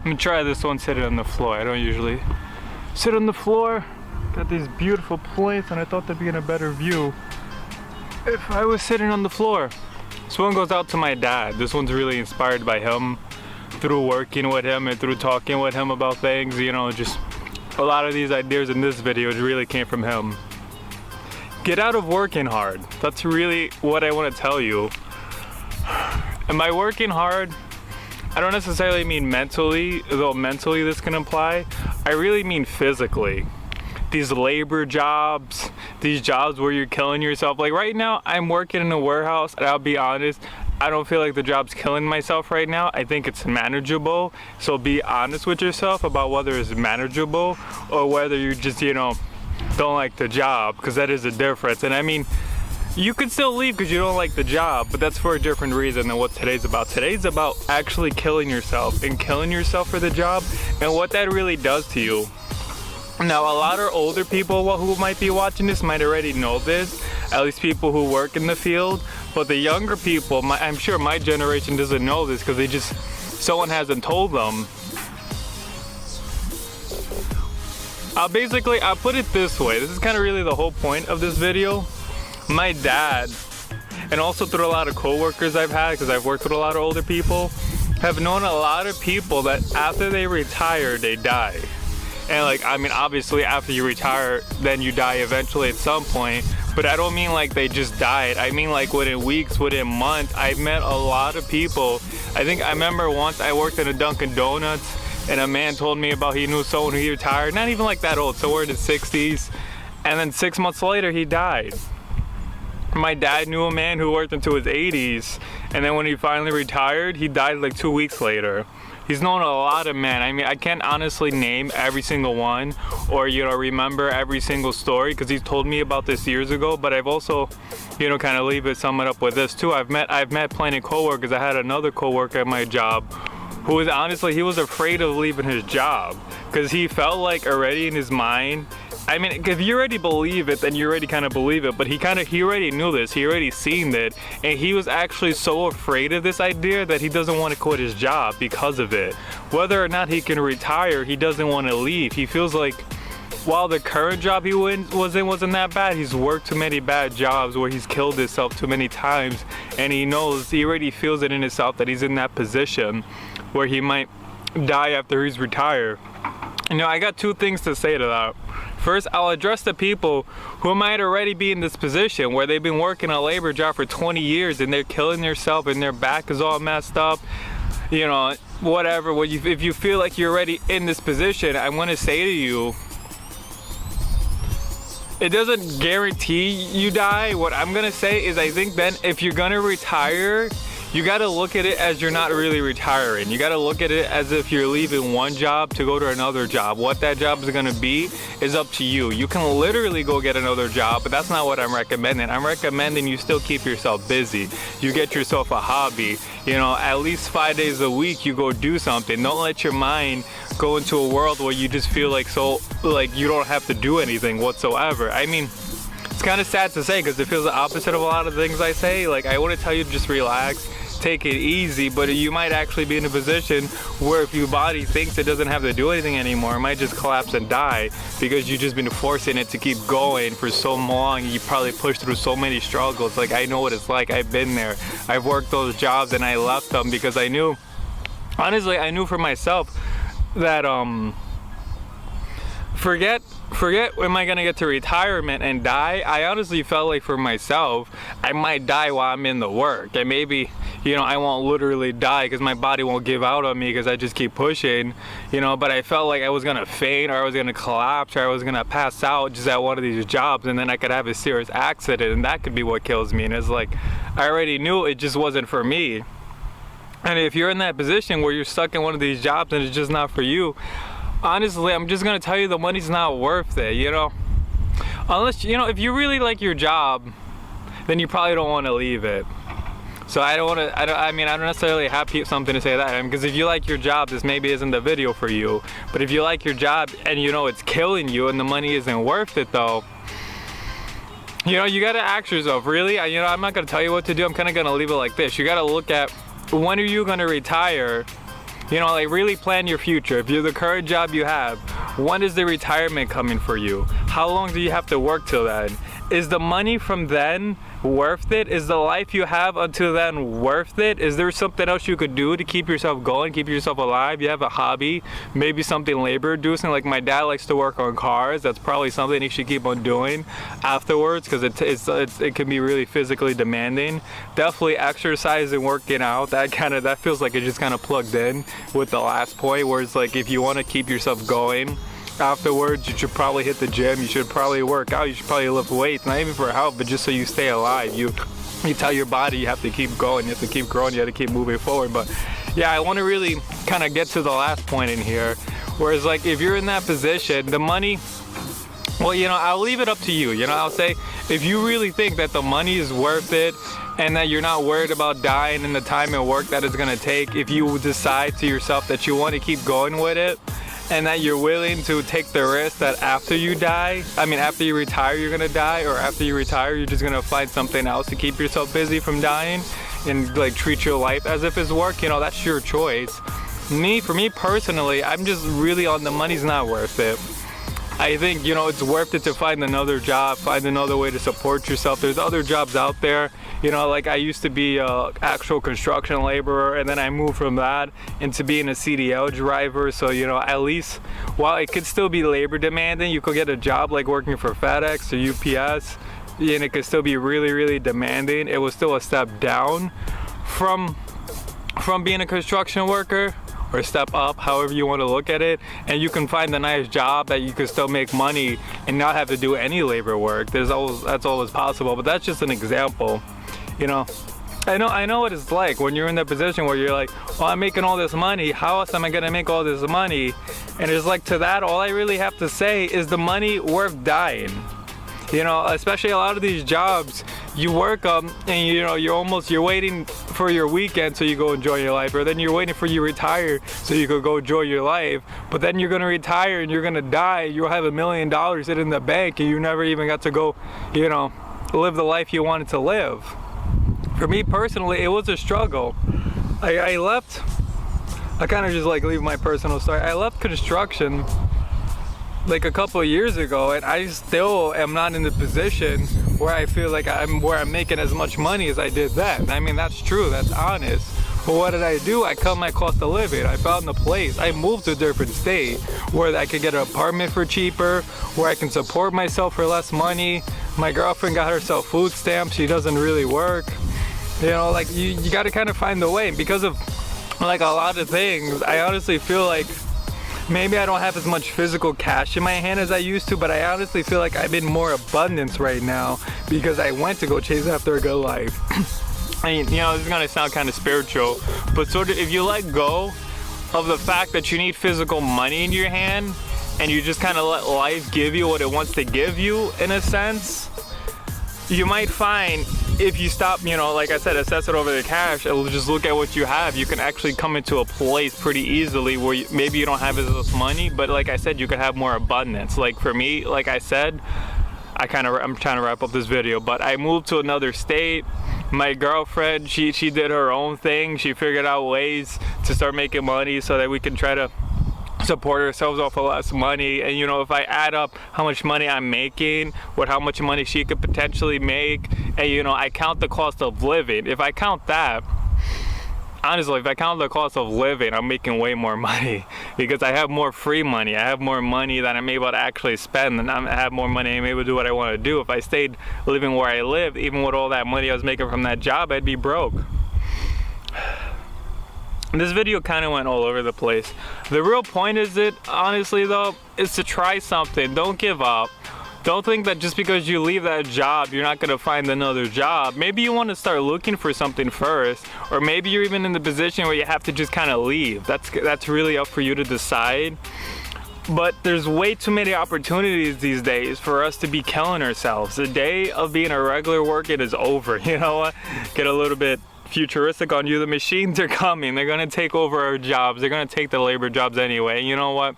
gonna try this one sitting on the floor. I don't usually sit on the floor. Got these beautiful plates, and I thought they'd be in a better view if I was sitting on the floor. This one goes out to my dad. This one's really inspired by him through working with him and through talking with him about things. You know, just a lot of these ideas in this video really came from him. Get out of working hard. That's really what I want to tell you. And by working hard, I don't necessarily mean mentally, though mentally this can apply. I really mean physically. These labor jobs, these jobs where you're killing yourself. Like right now, I'm working in a warehouse, and I'll be honest, I don't feel like the job's killing myself right now. I think it's manageable. So be honest with yourself about whether it's manageable or whether you just, you know, don't like the job, because that is a difference. And I mean, you could still leave because you don't like the job, but that's for a different reason than what today's about. Today's about actually killing yourself and killing yourself for the job and what that really does to you. Now, a lot of older people who might be watching this might already know this, at least people who work in the field, but the younger people, I'm sure my generation doesn't know this because someone hasn't told them. I'll put it this way. This is kind of really the whole point of this video. My dad, and also through a lot of coworkers I've had, because I've worked with a lot of older people, have known a lot of people that after they retire, they die. And like, I mean, obviously after you retire, then you die eventually at some point, but I don't mean like they just died. I mean like within weeks, within months. I've met a lot of people. I remember once I worked in a Dunkin' Donuts, and a man told me about he knew someone who retired, not even like that old, somewhere in his 60s, and then 6 months later he died. My dad knew a man who worked into his 80s, and then when he finally retired, he died like 2 weeks later. He's known a lot of men. I mean, I can't honestly name every single one or, you know, remember every single story because he's told me about this years ago, but I've also, you know, kind of sum it up with this too. I've met plenty of coworkers. I had another coworker at my job who was honestly, he was afraid of leaving his job because he felt like already in his mind, I mean, if you already believe it, then you already kind of believe it, but he already knew this, he already seen it, and he was actually so afraid of this idea that he doesn't want to quit his job because of it. Whether or not he can retire, he doesn't want to leave. He feels like while the current job he was in wasn't that bad, he's worked too many bad jobs where he's killed himself too many times, and he already feels it in himself that he's in that position where he might die after he's retired. You know, I got two things to say to that. First, I'll address the people who might already be in this position where they've been working a labor job for 20 years and they're killing themselves and their back is all messed up, you know, whatever. If you feel like you're already in this position, I want to say to you, it doesn't guarantee you die. What I'm going to say is I think then if you're going to retire, you got to look at it as you're not really retiring. You got to look at it as if you're leaving one job to go to another job. What that job is going to be is up to you. You can literally go get another job, but that's not what I'm recommending. I'm recommending you still keep yourself busy. You get yourself a hobby. You know, at least 5 days a week you go do something. Don't let your mind go into a world where you just feel like you don't have to do anything whatsoever. I mean, it's kind of sad to say because it feels the opposite of a lot of things I say. Like, I want to tell you to just relax, take it easy, but you might actually be in a position where if your body thinks it doesn't have to do anything anymore, it might just collapse and die because you've just been forcing it to keep going for so long. You probably pushed through so many struggles. Like, I know what it's like. I've been there. I've worked those jobs and I left them because I knew for myself that forget am I gonna get to retirement and die. I honestly felt like for myself I might die while I'm in the work, and maybe, you know, I won't literally die because my body won't give out on me because I just keep pushing, you know, but I felt like I was gonna faint or I was gonna collapse or I was gonna pass out just at one of these jobs, and then I could have a serious accident and that could be what kills me. And it's like, I already knew it just wasn't for me. And if you're in that position where you're stuck in one of these jobs and it's just not for you, honestly, I'm just gonna tell you the money's not worth it, you know? Unless, you know, if you really like your job, then you probably don't want to leave it. So I don't necessarily have something to say that, because if you like your job, this maybe isn't the video for you. But if you like your job and you know it's killing you and the money isn't worth it though, you know, you gotta ask yourself, really? You know, I'm not gonna tell you what to do. I'm kind of gonna leave it like this. You gotta look at, when are you gonna retire? You know, like really plan your future. If you're the current job you have, when is the retirement coming for you? How long do you have to work till then? Is the money from then worth it? Is the life you have until then worth it? Is there something else you could do to keep yourself going, keep yourself alive? You have a hobby, maybe something labor inducing. Like my dad likes to work on cars. That's probably something he should keep on doing afterwards, because it can be really physically demanding. Definitely exercise and working out. That feels like it just kind of plugged in with the last point, where it's like if you want to keep yourself going afterwards, you should probably hit the gym, you should probably work out, you should probably lift weights, not even for health, but just so you stay alive. You tell your body you have to keep going, you have to keep growing, you have to keep moving forward. But yeah, I want to really kind of get to the last point in here, whereas like if you're in that position, the money, well, you know, I'll leave it up to you. You know, I'll say if you really think that the money is worth it and that you're not worried about dying and the time and work that it's going to take, if you decide to yourself that you want to keep going with it, and that you're willing to take the risk that after you die, after you retire, you're gonna die, or after you retire, you're just gonna find something else to keep yourself busy from dying and like treat your life as if it's work, you know, that's your choice. For me personally, I'm just really on the money's not worth it. I think, you know, it's worth it to find another job, find another way to support yourself. There's other jobs out there. You know, like I used to be a actual construction laborer, and then I moved from that into being a CDL driver. So, you know, at least while it could still be labor demanding, you could get a job like working for FedEx or UPS, and it could still be really, really demanding. It was still a step down from being a construction worker, or step up, however you want to look at it, and you can find a nice job that you can still make money and not have to do any labor work. That's always possible, but that's just an example. You know, I know what it's like when you're in that position where you're like, oh, I'm making all this money, how else am I gonna make all this money? And it's like, to that, all I really have to say is the money worth dying. You know, especially a lot of these jobs, you work and you know, you're waiting for your weekend so you go enjoy your life, or then you're waiting for you retire so you could go enjoy your life, but then you're gonna retire and you're gonna die, you'll have $1 million sitting in the bank and you never even got to go, you know, live the life you wanted to live. For me personally, it was a struggle. I kind of just like leave my personal story. I left construction like a couple of years ago, and I still am not in the position where I feel like I'm making as much money as I did then. I mean, that's true, that's honest. But what did I do? I cut my cost of living. I found a place. I moved to a different state where I could get an apartment for cheaper, where I can support myself for less money. My girlfriend got herself food stamps. She doesn't really work. You know, like you got to kind of find the way. And because of like a lot of things, I honestly feel like maybe I don't have as much physical cash in my hand as I used to, but I honestly feel like I'm in more abundance right now because I went to go chase after a good life. I mean, you know, this is gonna sound kind of spiritual, but sort of if you let go of the fact that you need physical money in your hand and you just kind of let life give you what it wants to give you, in a sense, you might find if you stop, you know, like I said, assess it over the cash, it'll just look at what you have. You can actually come into a place pretty easily where maybe you don't have as much money, but like I said, you can have more abundance. Like for me, like I said, I'm trying to wrap up this video, but I moved to another state. My girlfriend, she did her own thing. She figured out ways to start making money so that we can try to support ourselves off of less money. And you know, if I add up how much money I'm making with how much money she could potentially make, and you know, I count the cost of living, if I count that, honestly, if I count the cost of living, I'm making way more money because I have more free money. I have more money that I'm able to actually spend, and I have more money I'm able to do what I want to do. If I stayed living where I lived, even with all that money I was making from that job, I'd be broke. This video kind of went all over the place. The real point honestly though, is to try something. Don't give up. Don't think that just because you leave that job, you're not gonna find another job. Maybe you want to start looking for something first, or maybe you're even in the position where you have to just kind of leave. That's really up for you to decide. But there's way too many opportunities these days for us to be killing ourselves. The day of being a regular worker is over. You know what? Get a little bit futuristic on you. The machines are coming. They're gonna take over our jobs. They're gonna take the labor jobs anyway. You know what?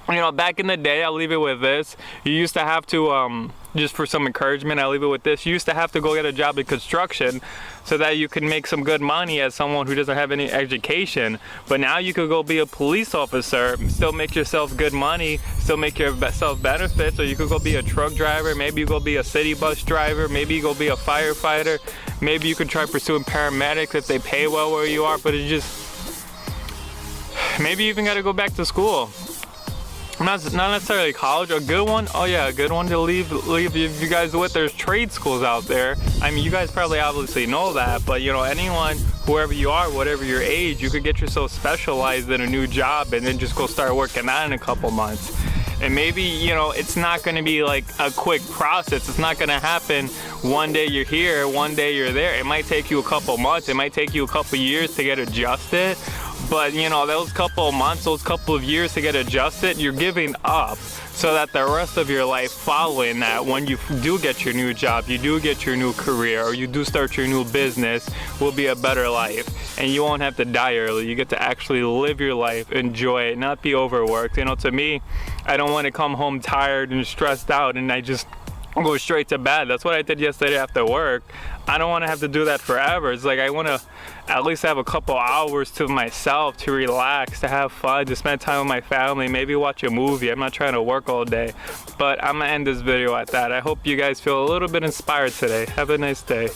You know, back in the day, I'll leave it with this. You used to have to just for some encouragement, I'll leave it with this. You used to have to go get a job in construction so that you can make some good money as someone who doesn't have any education. But now you could go be a police officer, still make yourself good money, still make yourself benefits, or you could go be a truck driver, maybe you go be a city bus driver, maybe you go be a firefighter, maybe you could try pursuing paramedics if they pay well where you are, but it's just, maybe you even gotta go back to school. Not necessarily college. A good one, oh yeah, a good one to leave you guys with. There's trade schools out there. I mean, you guys probably obviously know that, but you know, anyone, whoever you are, whatever your age, you could get yourself specialized in a new job and then just go start working on it in a couple months. And maybe, you know, it's not going to be like a quick process. It's not going to happen one day you're here, one day you're there. It might take you a couple months. It might take you a couple years to get adjusted. But, you know, those couple of months, those couple of years to get adjusted, you're giving up so that the rest of your life following that, when you do get your new job, you do get your new career, or you do start your new business, will be a better life. And you won't have to die early. You get to actually live your life, enjoy it, not be overworked. You know, to me, I don't want to come home tired and stressed out and I just go straight to bed. That's what I did yesterday after work. I don't want to have to do that forever. It's like I want to at least have a couple hours to myself to relax, to have fun, to spend time with my family, maybe watch a movie. I'm not trying to work all day, but I'm gonna end this video at that. I hope you guys feel a little bit inspired today. Have a nice day.